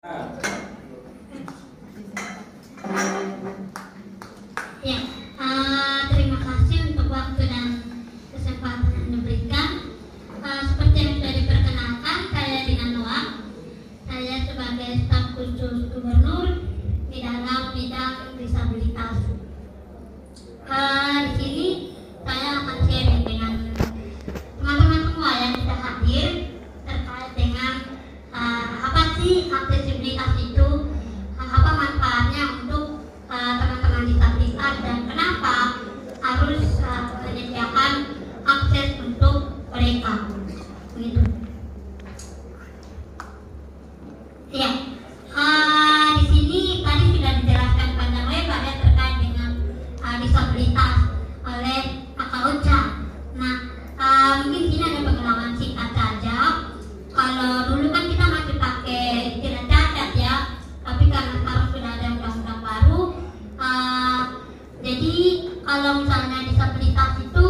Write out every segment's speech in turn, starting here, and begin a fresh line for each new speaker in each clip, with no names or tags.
Ya, terima kasih untuk waktu dan kesempatan yang diberikan. Seperti yang sudah diperkenalkan, saya Dina Noah. Saya sebagai staf khusus gubernur di dalam bidang disabilitas. Di sini saya akan sharing dengan teman-teman semua yang sudah hadir terkait dengan apa sih aksesibilitas itu, apa manfaatnya untuk teman-teman disabilitas dan kenapa harus menyediakan akses untuk mereka, begitu. Ya, di sini tadi sudah dijelaskan panjang lebar ya terkait dengan disabilitas oleh Kakak Uca. Nah, mungkin sini ada pengalaman singkat saja. Kalau dulu kan kita masih pakai istilah cacat ya, tapi karena sekarang sudah ada undang-undang baru, jadi kalau misalnya disabilitas itu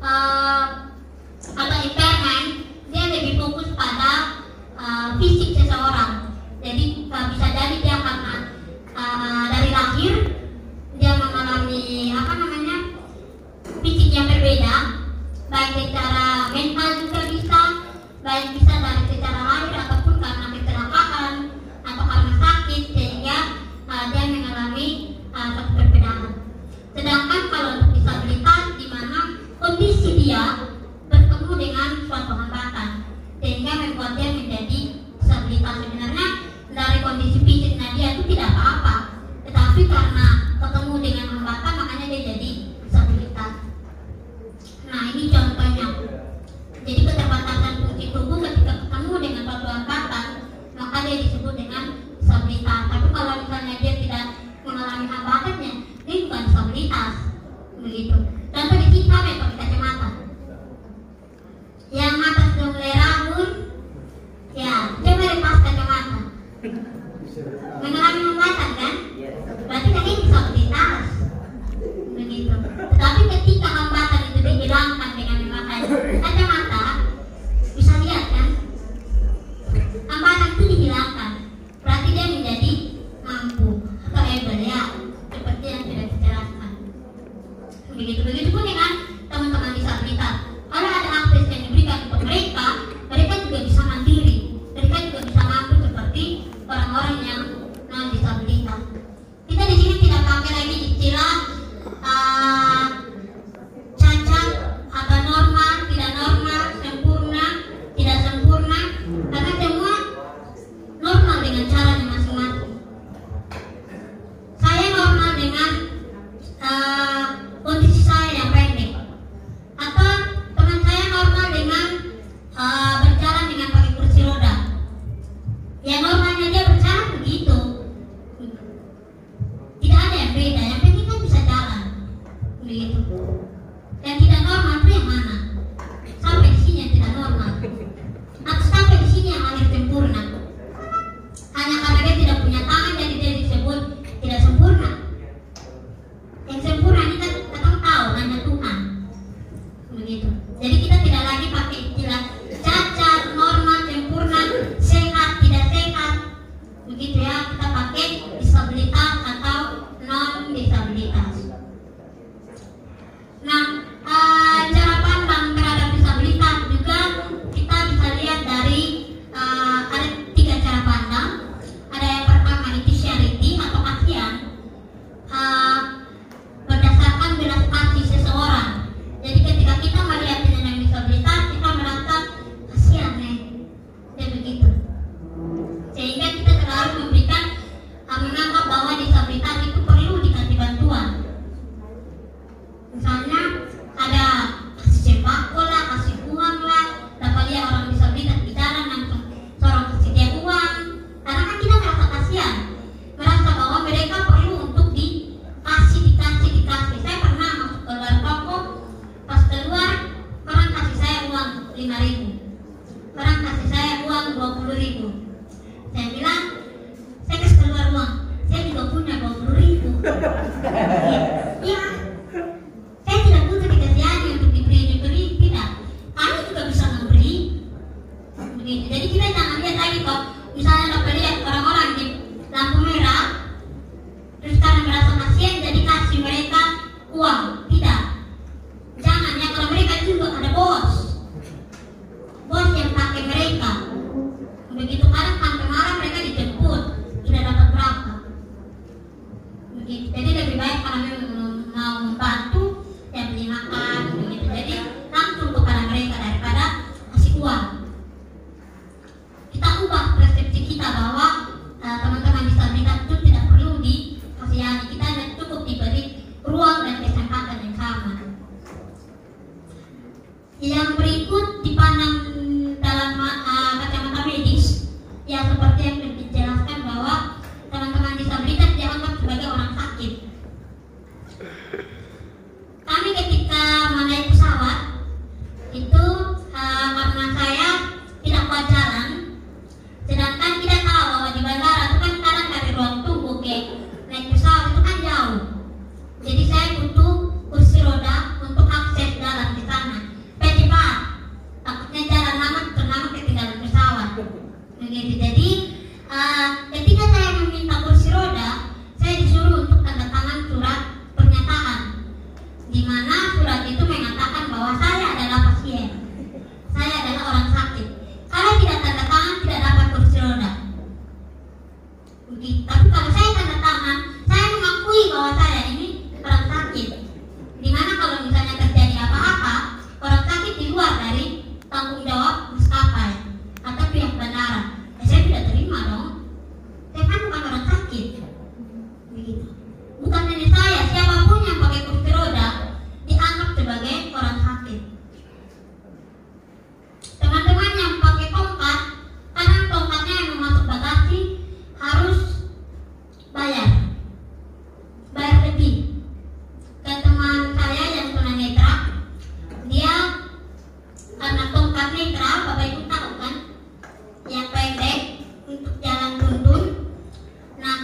atau impairment, dia lebih fokus pada fisik seseorang. Jadi bisa jadi dia karena dari lahir dia mengalami fisik yang berbeda, baik secara mental juga bisa, baik bisa dari secara lahir ataupun karena kecelakaan atau karena sakit sehingga dia mengalami satu perbedaan. Sedangkan kalau untuk disabilitas di mana kondisi dia bertemu dengan suatu hambatan sehingga membuat dia menjadi disabilitas. Sebenarnya dari kondisi fisiknya dia itu tidak apa-apa, tetapi karena ketemu dengan hambatan makanya dia jadi disabilitas. Nah, ini contohnya. Jadi keterbatasan fungsi tubuh ketika ketemu dengan suatu hambatan maka dia disebut dengan disabilitas. Tapi kalau misalnya dia tidak mengalami hambatannya, dia bukan disabilitas, begitu. Contoh di sini kami pakai kacamata. Yang atas dongle rambut, ya coba lepas kacamata. Mengalami hambatan kan? Berarti kan ini disabilitas, begitu. Tetapi ketika hambatan itu dihilangkan dengan memakai kacamata, bisa lihat kan? Hambatan itu dihilangkan, berarti dia menjadi mampu atau able ya, seperti yang sudah dijelaskan. Begitu pun dengan teman-teman disabilitas. Kalau ada akses yang diberikan untuk mereka, mereka juga bisa mandiri, mereka juga bisa mampu seperti orang-orang yang non disabilitas. Kita di sini tidak pakai lagi istilah cacat atau normal, tidak normal, sempurna, tidak sempurna, karena semua normal dengan caranya masing-masing. Saya normal dengan kondisi saya yang pendek, atau teman saya normal dengan berjalan dengan pakai kursi roda. Ya normalnya dia berjalan begitu, tidak ada yang beda. Yang penting kan bisa jalan, begitu. Yang tidak normal itu yang mana? Sampai di sini yang tidak normal, atau sampai di sini yang akhir sempurna. Hanya karena dia tidak punya tangan jadi dia disebut tidak sempurna. Yang sempurna ini kan kita tahu hanya Tuhan, begitu. Jadi kita tidak lagi pakai istilah cacat, normal, sempurna, sehat, tidak sehat, begitu ya. Kita pakai disabilitas atau non disabilitas. Nah, cara pandang terhadap disabilitas juga kita bisa lihat dari ada 3 cara pandang. Ada yang pertama intensity atau kasihan, berdasarkan belas kasih seseorang. Jadi ketika kita melihat penyandang disabilitas, kita merasa kasihan nih, dia begitu. Sehingga kita selalu memberikan menganggap bahwa disabilitas itu perlu dikasih bantuan. Misalnya ada kasih sembako lah, kasih uang lah, dapat lihat orang disabilitas di jalan langsung seorang kasih dia uang. Karena kan kita merasa kasihan, merasa bahwa mereka perlu untuk dikasih. Saya pernah masuk ke luar toko, pas keluar orang kasih saya uang 5.000, orang kasih saya uang 20.000. Saya bilang, saya kasih keluar uang, saya juga punya 20.000. Iya, saya tidak butuh dikasihani untuk diberi, tidak. Kami juga bisa memberi, begitu. Jadi kita jangan lihat lagi kok, misalnya dapat lihat orang-orang Begitu. Tapi kalau saya tanda tangan, saya mengakui bahwa saya ini orang sakit. Dimana kalau misalnya terjadi apa-apa, orang sakit di luar dari tanggung jawab maskapai atau pihak bandara, saya tidak terima dong. Saya kan bukan orang sakit. Begitu. Bukan hanya saya, siapapun yang pakai kursi roda dianggap sebagai orang sakit. Teman-teman yang pakai tongkat, kadang tongkatnya yang masuk bagasi harus bayar lebih. Kayak teman saya yang tunanetra, dia karena tongkat netra, Bapak Ibu tahu kan, yang pendek untuk jalan tuntun. Nah,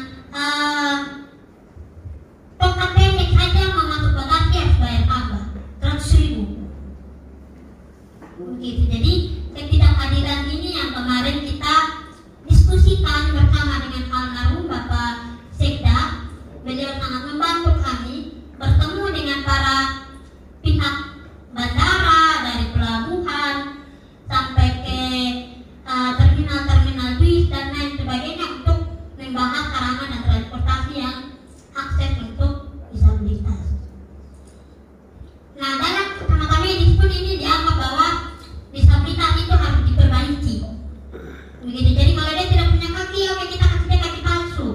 tongkat pendek saja mau masuk bagasi harus bayar tambah 100.000. Begitu. Jadi ketidakhadiran ini yang kemarin kita diskusikan bersama dengan almarhum Bapak Sekda. Beliau sangat membantu kami bertemu dengan para pihak bandara, dari pelabuhan sampai ke terminal-terminal bis dan lain sebagainya untuk membahas sarana dan transportasi yang akses untuk disabilitas. Nah, dalam teman-teman medis pun ini dianggap bahwa disabilitas itu harus diperbaiki. Begitu. Jadi kalau dia tidak punya kaki, oke, kita kasih dia kaki palsu.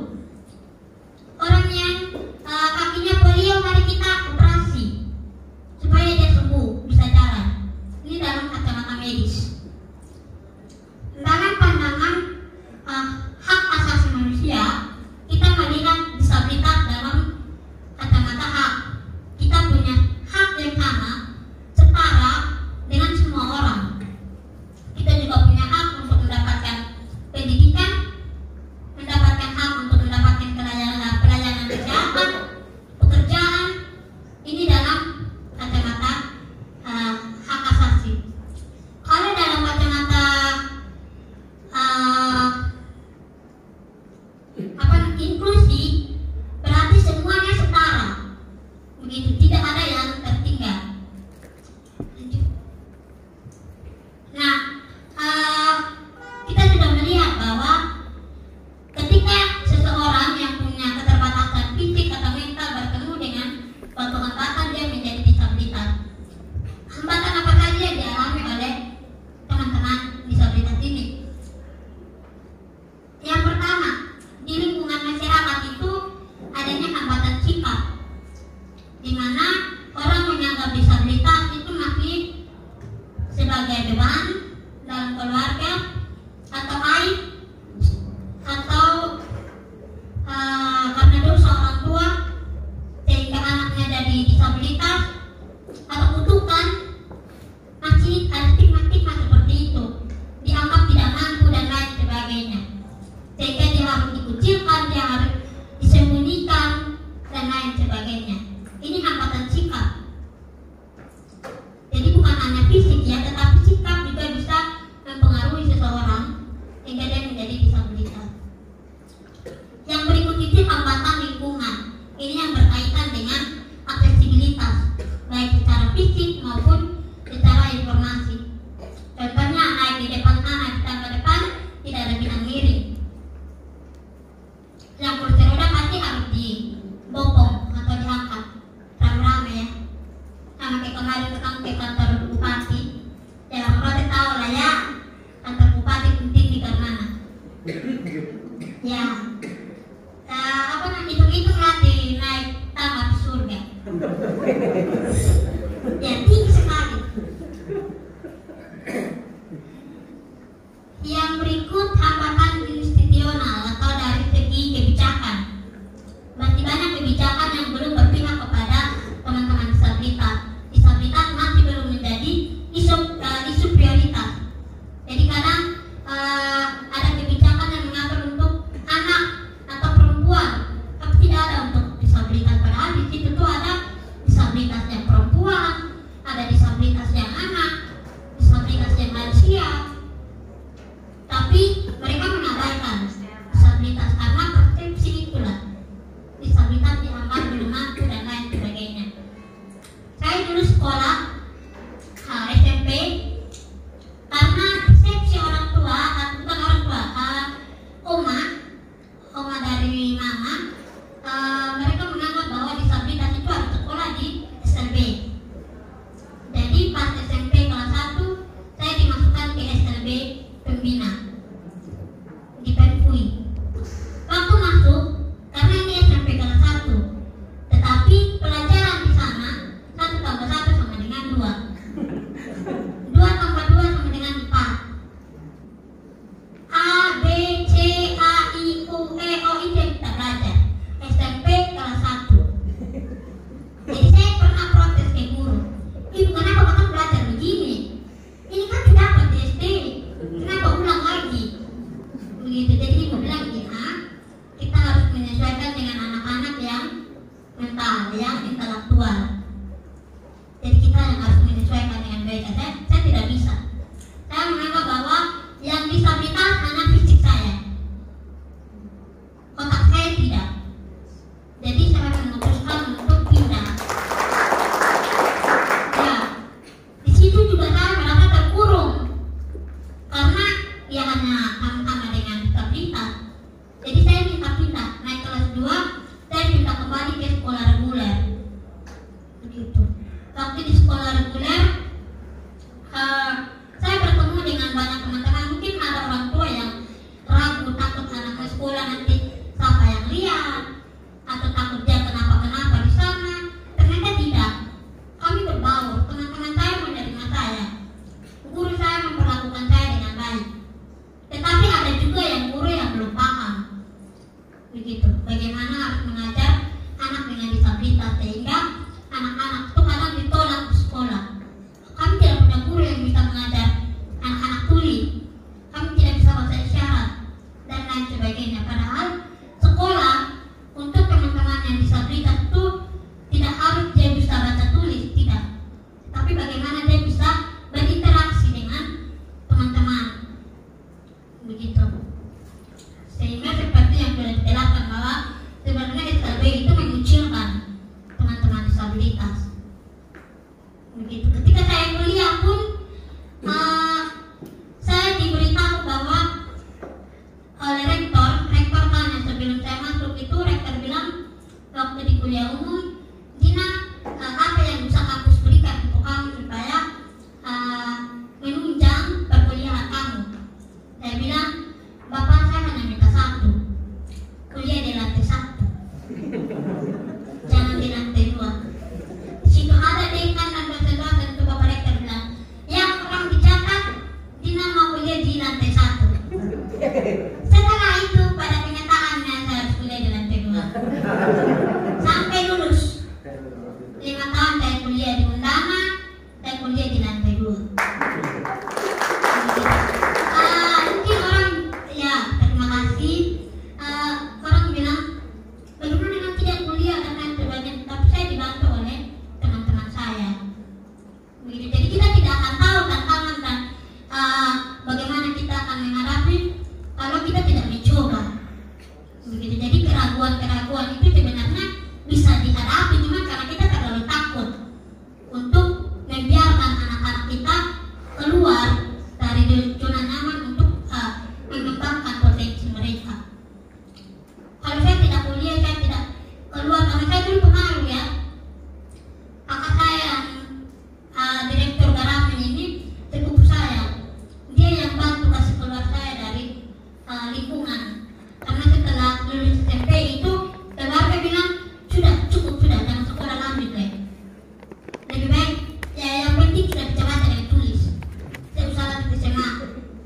Orang yang kakinya polio, mari kita operasi supaya dia sembuh, bisa jalan. Ini dalam kacamata medis. Dalam pandangan hak asasi manusia, kita melihat disabilitas dalam kacamata hak. Kita punya hak yang sama, setara dengan semua orang. Kita juga punya hak untuk mendapatkan pendidikan, mendapatkan hak untuk mendapatkan pelayanan kesehatan, pekerjaan. Ini dalam kacamata hak asasi. Kalau dalam kacamata inklusi, berarti semuanya setara. Begitu, tidak ada yang tertinggal. Nah, kita sudah melihat bahwa ketika seseorang yang punya keterbatasan fisik atau mental bertemu dengan suatu hambatan, dia menjadi disabilitas. Hambatan apa saja yang dialami oleh teman-teman disabilitas ini? Yang pertama, di lingkungan masyarakat itu adanya hambatan sikap, di mana orang menganggap disabilitas itu masih sebagai beban dalam keluarga atau aib, atau karena dosa orang tua sehingga anaknya jadi disabilitas, atau kutukan. Masih ada stigma-stigma seperti itu, dianggap tidak mampu dan lain sebagainya, sehingga dia harus dikucilkan, dia harus disembunyikan dan lain sebagainya. Ini hambatan sikap. Jadi bukan hanya fisik ya, tetapi sikap juga bisa mempengaruhi seseorang hingga dia menjadi disabilitas. Yang berikut itu hambatan lingkungan. Ini yang berkaitan dengan aksesibilitas, baik secara fisik maupun secara informasi. Contohnya naik di depan sana, di tangga depan tidak ada bidang miring. Yang kursi roda pasti harus dibopong atau diangkat rame-rame ya. Sama kayak kemarin ke kantor bupati, ya kalau tahu lah ya, kantor bupati penting di mana. Ya, hitung-hitung nanti naik tangga di surga. Ya, tinggi sekali. Yang berikut hambatan institusional atau dari segi kebijakan. Masih banyak kebijakan yang belum berpihak kepada teman-teman disabilitas. Disabilitas masih belum menjadi isu prioritas. Jadi kadang ada kebijakan yang mengatur untuk anak atau perempuan, tapi tidak ada untuk disabilitas. Padahal di situ tuh ada disabilitas yang perempuan, ada disabilitas yang anak, disabilitas yang lansia. Tapi mereka mengabaikan disabilitas karena persepsi itulah disabilitas dianggap belum mampu mereka menganggap bahwa disabilitas itu harus sekolah di SLB. Jadi pas SMP kelas 1 saya dimasukkan ke SLB Pembina di Pemfui. Waktu masuk, karena ini SMP kelas 1, tetapi pelajaran di sana 1 tambah 1 sama dengan 2, 2 tambah 2 sama dengan 4, A, B, C, A, I, U, E, O, I yang kita belajar SMP kelas 1. Jadi saya pernah protes ke guru, ibu kenapa kakak belajar begini? Ini kan sudah dapat di SD, kenapa ulang lagi? Begitu. Jadi ibu bilang kita harus menyesuaikan dengan anak-anak yang mental, yang intelektual. Jadi kita yang harus menyesuaikan dengan mereka. Saya tidak bisa. Saya menganggap bahwa yang disabilitas hanya fisik saya, otak saya tidak. Jadi saya memutuskan untuk pindah. Ya, di situ juga saya merasa terkurung karena ya hanya sama-sama dengan disabilitas. Jadi saya minta pindah. Naik kelas 2, saya minta kembali ke sekolah reguler. Begitu. Waktu di sekolah reguler, saya bertemu dengan banyak teman-teman. Mungkin ada orang tua yang ragu, takut anak ke sekolah nanti siapa yang lihat, atau takut dia kenapa-kenapa di sana. Ternyata tidak. Kami berbaur. Teman-teman saya menerima saya. Guru saya memperlakukan saya dengan baik. Tetapi ada juga yang guru yang belum paham. Begitu. Bagaimana harus mengajar anak dengan disabilitas sehingga anak-anak itu kadang ditolak di sekolah. Kami tidak punya guru yang bisa mengajar anak-anak tuli. Kami tidak bisa bahasa isyarat dan lain sebagainya. Padahal sekolah untuk teman-teman yang disabilitas itu tidak harus dia bisa baca tulis, tidak. Tapi bagaimana dia bisa berinteraksi dengan teman-teman. Begitu. Sehingga seperti yang sudah dijelaskan bahwa sebenarnya SLB itu mengucilkan teman-teman disabilitas. Begitu. Ketika saya kuliah pun saya diberitahu bahwa oleh rektor tanya sebelum saya masuk itu, rektor bilang waktu di kuliah umum, Gina, apa yang bisa kampus berikan untuk kamu supaya menunjang perkuliahan kamu? Saya bilang, Bapak saya hanya minta 1, kuliah di lantai 1, jangan di lantai 2. Di situ ada dekan dan dosen-dosen, itu Bapak rektor bilang, yang orang dicatat, Gina mau kuliah di lantai 1. Setelah itu pada kenyataannya saya harus kuliah di lantai 2 sampai lulus. 5 tahun saya kuliah di undangan, saya kuliah di lantai 2. Mungkin orang ya terima kasih. Orang bilang bagaimana dengan tidak kuliah dan lain sebagainya, tapi saya dibantu oleh teman-teman saya. Begitu. Jadi kita tidak akan tahu tantangan dan bagaimana kita akan menghadapi kalau kita tidak mencoba. Begitu. Jadi keraguan-keraguan itu sebenarnya bisa dihadapi, cuma karena kita terlalu takut untuk membiarkan anak-anak kita keluar dari zona nyaman untuk mengembangkan potensi mereka. Kalau saya tidak kuliah, saya tidak keluar, karena saya dulu pengaruh ya. Kakak saya yang direktur garapan ini sepupu saya, dia yang bantu kasih keluar saya dari lingkungan. Karena setelah lulus SMP itu keluarga bilang sudah cukup, sudah jangan sekolah lanjut lagi. Lebih baik ya yang penting sudah bisa baca dan tulis. Saya usah lanjut SMA.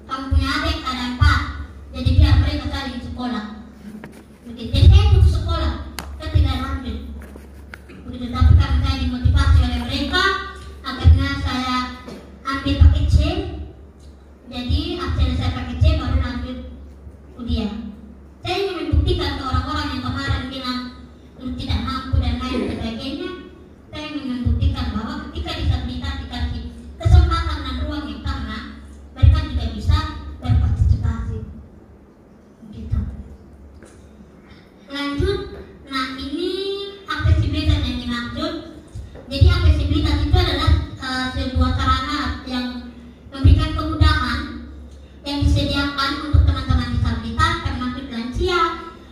Kamu punya adik ada 4, jadi biar mereka saling sekolah. Begitu. Jadi saya putus sekolah, saya tidak lanjut. Begitu. Tapi karena saya dimotivasi oleh mereka, akhirnya saya ambil paket C. Jadi hasil saya paket C baru lanjut kuliah. Saya ingin membuktikan ke orang-orang yang kemarin bilang lu tidak mampu dan lain sebagainya. Saya ingin membuktikan bahwa ketika disabilitas dikasih kesempatan dan ruang yang sama, mereka juga bisa berpartisipasi. Begitu. Lanjut, nah ini aksesibilitas yang dimaksud. Jadi aksesibilitas itu adalah sebuah sarana yang memberikan kemudahan yang disediakan untuk teman-teman disabilitas termasuk lansia,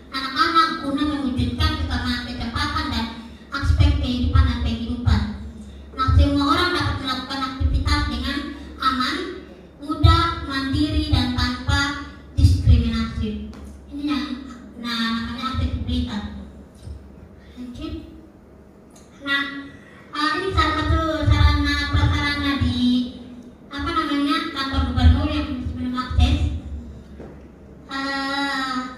anak-anak guna mewujudkan kesamaan Blitar. Nah, ini salah satu sarana prasarana di kantor gubernur yang sebelum akses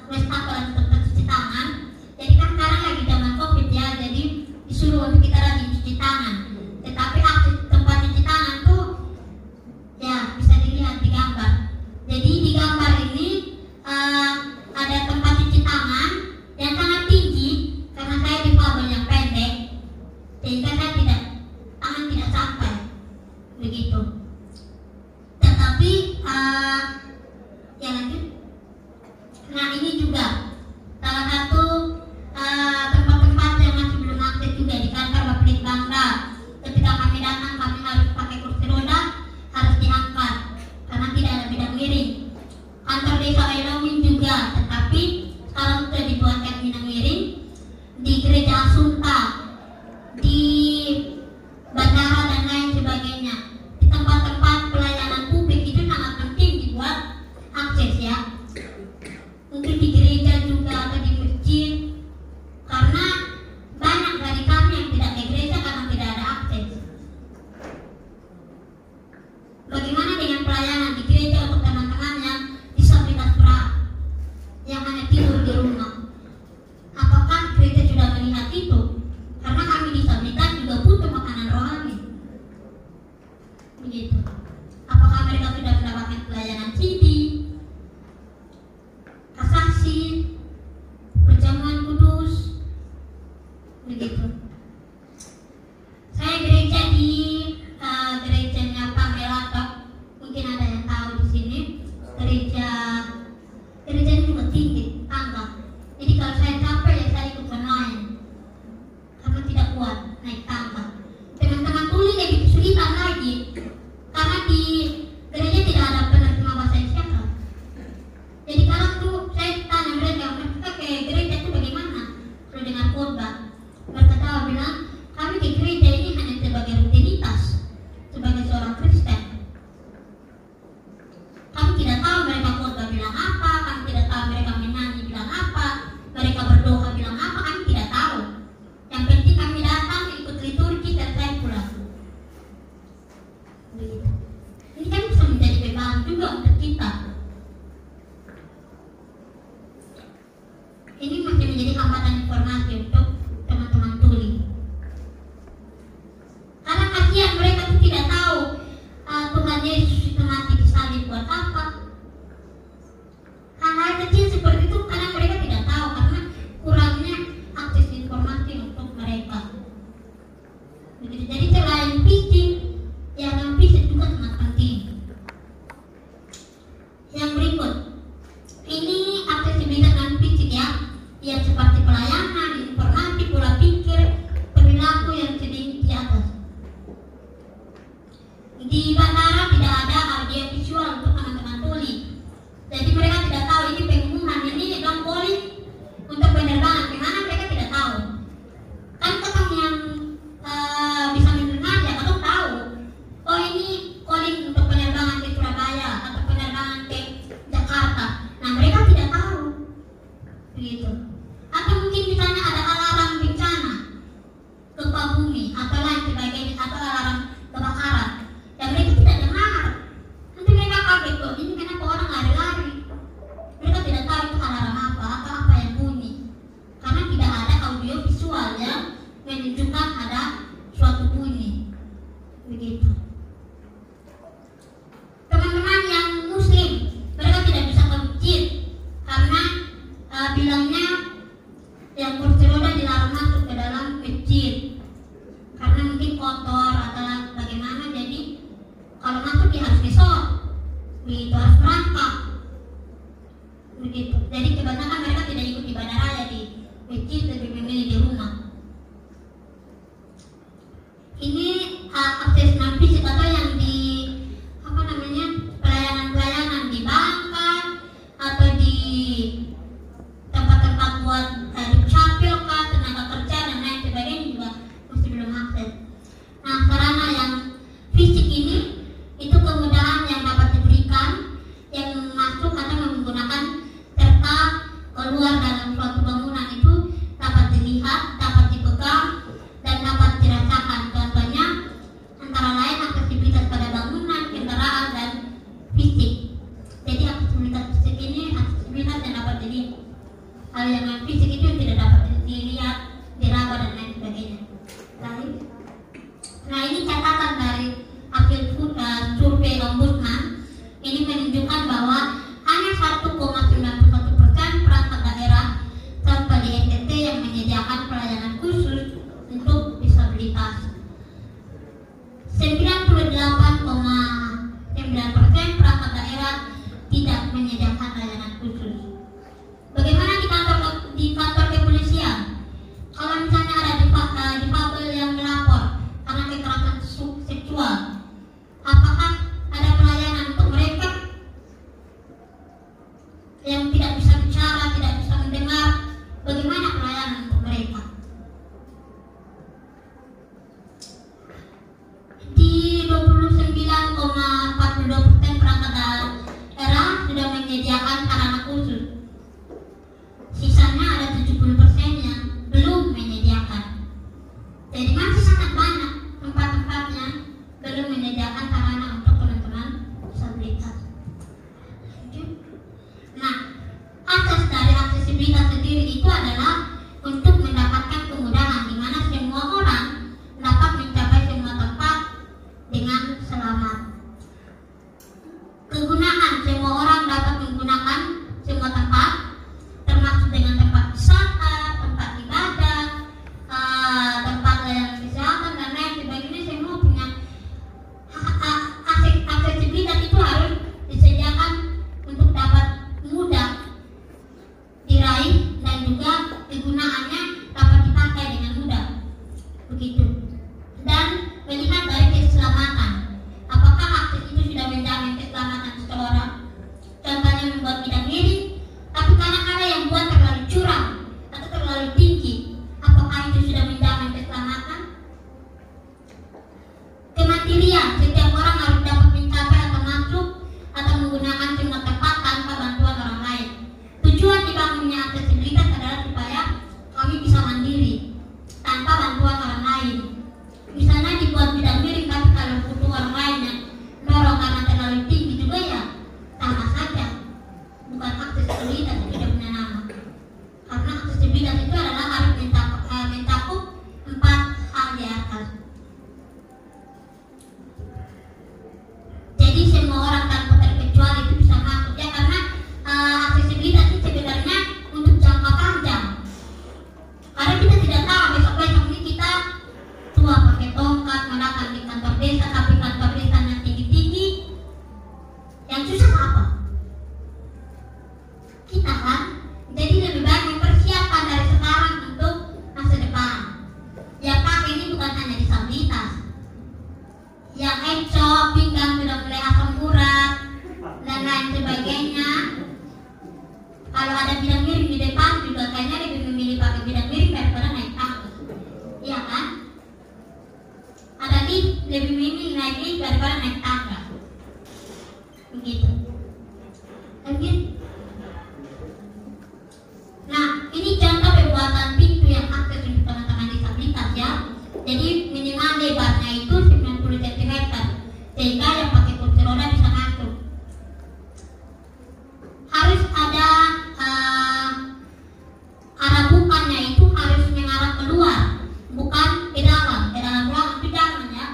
wastafel atau tempat cuci tangan. Jadi kan sekarang lagi zaman COVID ya, jadi disuruh untuk kita rajin cuci tangan. Tetapi akses tempat cuci tangan tuh ya bisa dilihat di gambar. Jadi di gambar ini ada tempat cuci tangan yang sangat tinggi karena saya difabel yang pendek, sehingga saya tangan tidak sampai begitu. Tetapi ya lanjut. Nah ini juga salah satu tempat-tempat yang masih belum aktif juga di kantor Bapelitbangda. Ketika kami datang, kami harus pakai kursi roda, harus diangkat karena tidak ada bidang miring. Kantor desa Wailongin juga, tetapi sekarang sudah dibuatkan bidang miring. Di gereja Asunta, di bandara dan lain sebagainya. Di tempat-tempat pelayanan publik itu sangat penting dibuat akses ya. Mungkin di gereja juga atau di masjid, karena banyak dari kami yang tidak ke gereja karena tidak ada akses. Bagaimana dengan pelayanan di gereja untuk teman-teman yang disabilitas berat, yang hanya tidur di rumah? Apakah gereja sudah melihat itu? Karena kami disabilitas juga butuh makanan rohani. Begitu. Apakah mereka sudah mendapatkan pelayanan CD, kasasi, perjamuan kudus? Begitu. Saya gereja di gerejanya Pak Melatok. Mungkin ada yang tahu di sini. Gerejanya juga tinggi, tangga. Jadi kalau saya capek ya saya ikut online karena tidak kuat naik tangga. Teman-teman tuli lebih kesulitan lagi karena di gereja tidak ada penerjemah bahasa isyarat. Jadi kalau tuh saya tanya mereka ke gereja itu bagaimana kalau dengar khotbah, mereka bilang kami ke gereja ini hanya sebagai rutinitas, sebagai seorang Kristen. Kami tidak tahu mereka khotbah bilang apa, kami tidak tahu mereka menyanyi bilang apa, mereka berdoa bilang apa, kami tidak tahu. Yang penting kami datang ikut liturgi dan saya pulang. Begitu. Ini kan bisa menjadi beban juga untuk kita. Ini masih menjadi hambatan informasi untuk teman-teman tuli. Karena kasihan mereka tuh tidak tahu Tuhan Yesus itu mati disalib buat apa. Hal-hal kecil seperti itu karena mereka tidak tahu karena kurangnya akses informasi untuk mereka. Begitu. Jadi selain fisik, yang non-fisik juga sangat penting. Yang berikut, ini aksesibilitas non-fisik ya, yang seperti pelayanan, informasi, pola pikir, perilaku yang sedikit di atas. Di bandara tidak ada audio visual untuk teman-teman tuli. Jadi mereka tidak tahu ini pengumuman, ini non polis untuk penerbangan. Gimana mereka tidak tahu? Kan ketemu yang bisa mendengar ya, atau tahu. Oh ini calling untuk penerbangan ke Surabaya atau penerbangan ke Jakarta. Nah mereka tidak tahu. Begitu. Atau mungkin misalnya ada alarm bencana gempa bumi atau lain sebagainya, atau alarm kebakaran. Dan mereka tidak dengar. Nanti mereka kaget kok, ini kenapa orang lari-lari. Mereka tidak tahu itu alarm apa atau apa yang bunyi. Karena tidak ada audio visual yang menunjukkan ada suatu bunyi. Begitu. Teman-teman yang muslim, mereka tidak bisa ke masjid karena bilangnya yang kursi roda dilarang masuk ke dalam masjid karena mungkin kotor atau bagaimana. Jadi kalau masuk dia harus besok, begitu, harus merangkak, begitu. Jadi kebanyakan mereka tidak ikut ibadah raya di masjid, lebih memilih di rumah. Ini akses non-fisik atau yang di pelayanan di Bangka atau di tempat-tempat buat dukcapil, tenaga kerja dan lain sebagainya juga masih belum akses. Nah sarana yang fisik ini itu kemudahan yang dapat diberikan yang masuk atau menggunakan serta keluar dalam suatu bangunan itu dilihat, dapat dipegang, dan dapat dirasakan. Contohnya antara lain aksesibilitas pada bangunan, kendaraan, dan fisik. Jadi aksesibilitas fisik ini aksesibilitas yang dapat dilihat. Hal yang fisik itu tidak dapat dilihat, diraba, dan lain sebagainya. Nah, ini catatan dari hasil survei Ombudsman. Ini menunjukkan bahwa hanya 1,91% perangkat daerah serta di NTT yang menyediakan pelayanan khusus untuk disabilitas. 98,9% perangkat daerah tidak menyediakan layanan khusus. Bagaimana di kantor kepolisian? Kalau misalnya ada difabel yang melapor karena kekerasan seksual, apakah ada pelayanan untuk mereka yang tidak bisa bicara, tidak bisa mendengar? Bagaimana pelayanan untuk mereka? Di 29,42% perangkat daerah sudah menyediakan sarana khusus. Sisanya ada 70% yang belum menyediakan. Jadi masih sangat banyak tempat-tempat yang belum menyediakan sarana untuk teman-teman disabilitas. Nah, asas dari aksesibilitas sendiri itu adalah untuk mendapatkan kemudahan di mana semua orang dapat mencapai semua tempat dengan selamat. Kegunaan, semua orang dapat menggunakan semua tempat, termasuk dengan tempat wisata, tempat ibadah, tempat layanan kesehatan, dan lain sebagainya. Semua punya aksesibilitas itu harus disediakan untuk dapat mudah diraih dan juga kegunaannya dapat dipakai dengan mudah. Begitu. Dan melihat dari keselamatan, apakah akses itu sudah menjamin keselamatan seseorang? Contohnya membuat bidang miring, tapi karena ada yang buat terlalu curam atau terlalu tinggi, apakah itu sudah menjamin keselamatan? Kemandirian, setiap orang harus dapat mencapai atau masuk atau menggunakan semua tempat tanpa bantuan orang lain. Tujuan dibangunnya aksesibilitas adalah supaya kami bisa mandiri tanpa bantuan orang lain. Misalnya dibuat bidang miring, tapi kalau butuh orang lain yang dorong karena terlalu tinggi juga, ya sama saja. Bukan aksesibilitas, tidak punya nama. Karena aksesibilitas itu adalah harus mencakup 4 hal di atas. Jadi semua orang tanpa terkecuali itu bisa masuk, ya, karena aksesibilitas itu sebenarnya untuk jangka panjang. Karena kita tidak tahu besok-besok ini kita tua pakai tongkat mendatang di kantor desa, tapi kantor desanya tinggi-tinggi. Yang susah apa? Kita kan. Jadi lebih baik mempersiapkan dari sekarang untuk masa depan. Yang pakai ini bukan hanya disabilitas, yang encok, pinggang sudah mulai asam urat, dan lain sebagainya. Kalau ada bidang miring di depan juga kayaknya lebih memilih pakai bidang miring daripada naik tangga. Iya kan? Ada lift, lebih memilih naik lift daripada naik tangga. Begitu. Nah, ini contoh pembuatan pintu yang akses untuk teman-teman disabilitas, ya. Jadi minimal lebarnya itu 90 cm sehingga yang pakai kursi roda bisa masuk. Harus ada arah bukannya itu harus mengarah keluar, bukan ke dalam. Ke dalam ruangan itu jangan, ya.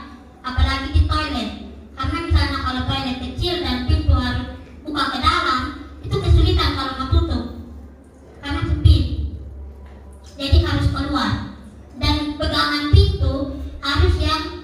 Apalagi di toilet. Karena misalnya kalau toilet kecil dan pintu harus buka ke dalam, itu kesulitan kalau mau tutup karena sempit. Jadi harus keluar. Dan pegangan pintu harus yang